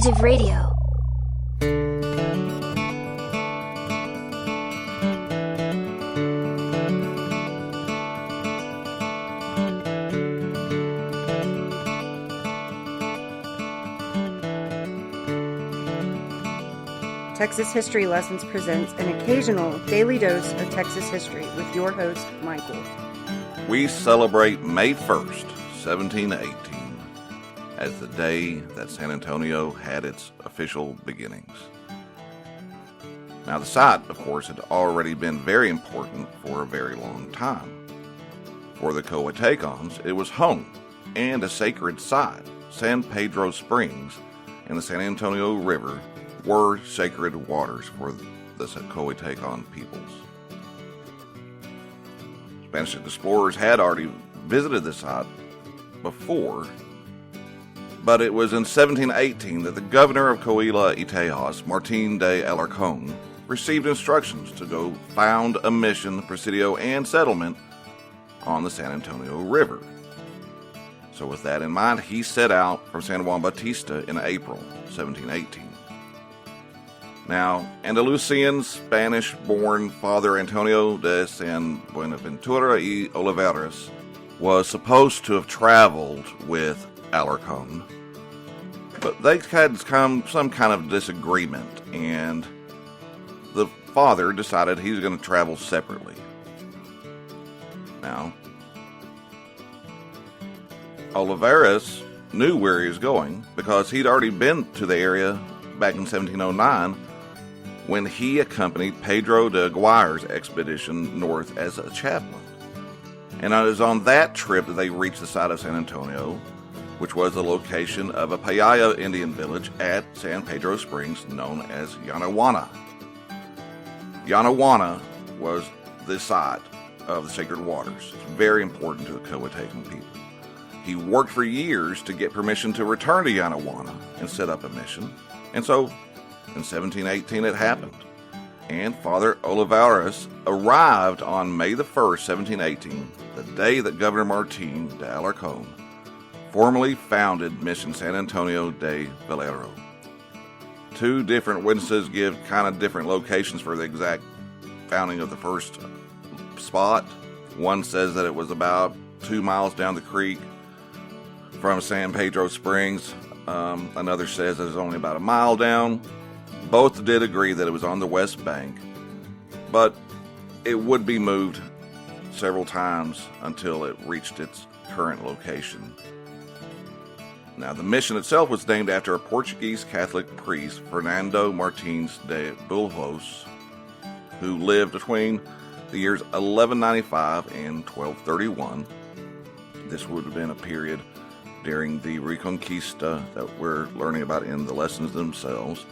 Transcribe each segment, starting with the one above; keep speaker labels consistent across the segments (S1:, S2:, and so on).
S1: Alternative Radio.
S2: Texas History Lessons presents an occasional daily dose of Texas history with your host, Michael.
S3: We celebrate May 1st, 1718, as the day that San Antonio had its official beginnings. Now, the site, of course, had already been very important for a very long time. For the Coahuiltecans, it was home and a sacred site. San Pedro Springs and the San Antonio River were sacred waters for the Coahuiltecan peoples. Spanish explorers had already visited the site before, but it was in 1718 that the governor of Coahuila y Tejas, Martín de Alarcón, received instructions to go found a mission, presidio, and settlement on the San Antonio River. So with that in mind, he set out from San Juan Bautista in April 1718. Now, Andalusian Spanish-born Father Antonio de San Buenaventura y Olivares was supposed to have traveled with Alarcon, but they had some kind of disagreement, and the father decided he was going to travel separately. Now, Olivares knew where he was going because he'd already been to the area back in 1709 when he accompanied Pedro de Aguirre's expedition north as a chaplain. And it was on that trip that they reached the site of San Antonio, which was the location of a Payaya Indian village at San Pedro Springs known as Yanawana. Yanawana was the site of the sacred waters. It's very important to the Coahuiltecan people. He worked for years to get permission to return to Yanawana and set up a mission. And so in 1718 it happened. And Father Olivares arrived on May the 1st, 1718, the day that Governor Martín de Alarcón formally founded Mission San Antonio de Valero. Two different witnesses give kind of different locations for the exact founding of the first spot. One says that it was about 2 miles down the creek from San Pedro Springs. Another says it was only about a mile down. Both did agree that it was on the west bank, but it would be moved several times until it reached its current location. Now, the mission itself was named after a Portuguese Catholic priest, Fernando Martins de Bulhos, who lived between the years 1195 and 1231. This would have been a period during the Reconquista that we're learning about in the lessons themselves.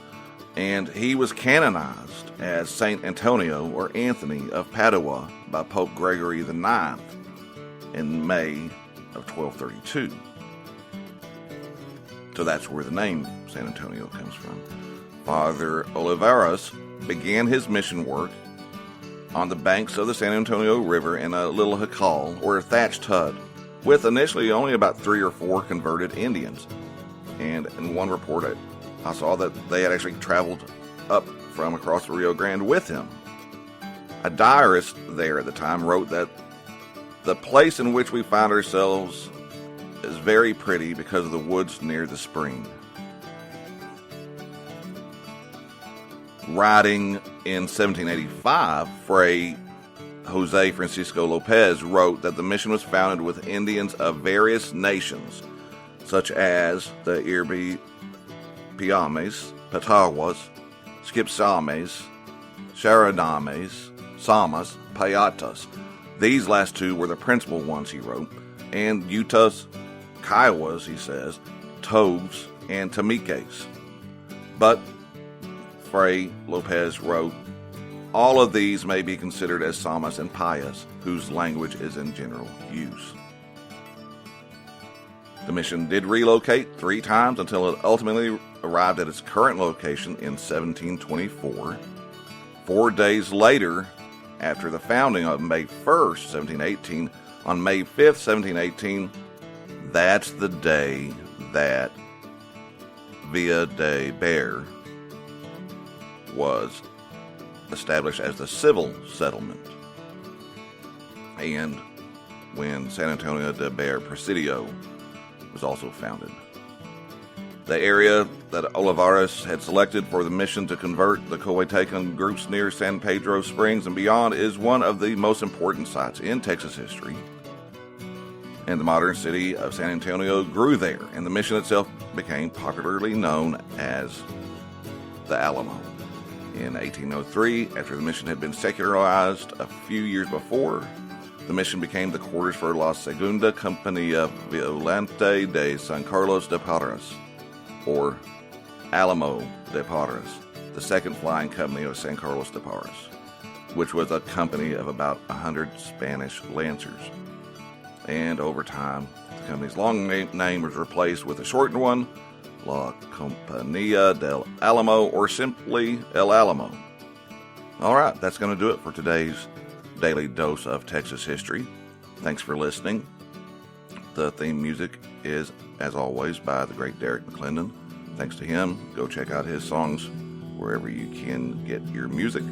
S3: And he was canonized as Saint Antonio or Anthony of Padua by Pope Gregory IX in May of 1232. So that's where the name San Antonio comes from. Father Olivares began his mission work on the banks of the San Antonio River in a little jacal or a thatched hut with initially only about 3 or 4 converted Indians. And in one report I saw that they had actually traveled up from across the Rio Grande with him. A diarist there at the time wrote that the place in which we find ourselves is very pretty because of the woods near the spring. Writing in 1785, Fray Jose Francisco Lopez wrote that the mission was founded with Indians of various nations, such as the Piames, Patawas, Skipsames, Sharanames, Samas, Payatas. These last two were the principal ones, he wrote, and Yutas, Kiowas, he says, Toves, and Tamikes. But, Fray Lopez wrote, all of these may be considered as Samas and Payas, whose language is in general use. The mission did relocate 3 times until it ultimately arrived at its current location in 1724. 4 days later, after the founding of May 1st, 1718, on May 5th, 1718, that's the day that Villa de Bear was established as the civil settlement, and when San Antonio de Bear Presidio was also founded. The area that Olivares had selected for the mission to convert the Coahuiltecan groups near San Pedro Springs and beyond is one of the most important sites in Texas history. And the modern city of San Antonio grew there, and the mission itself became popularly known as the Alamo. In 1803, after the mission had been secularized a few years before, the mission became the quarters for La Segunda Compañía Volante de San Carlos de Parras, or Alamo de Parras, the second flying company of San Carlos de Parras, which was a company of about 100 Spanish lancers. And over time, the company's long name was replaced with a shortened one, La Compañía del Alamo, or simply El Alamo. All right, that's going to do it for today's Daily Dose of Texas History. Thanks for listening. The theme music is, as always, by the great Derek McClendon. Thanks to him. Go check out his songs wherever you can get your music.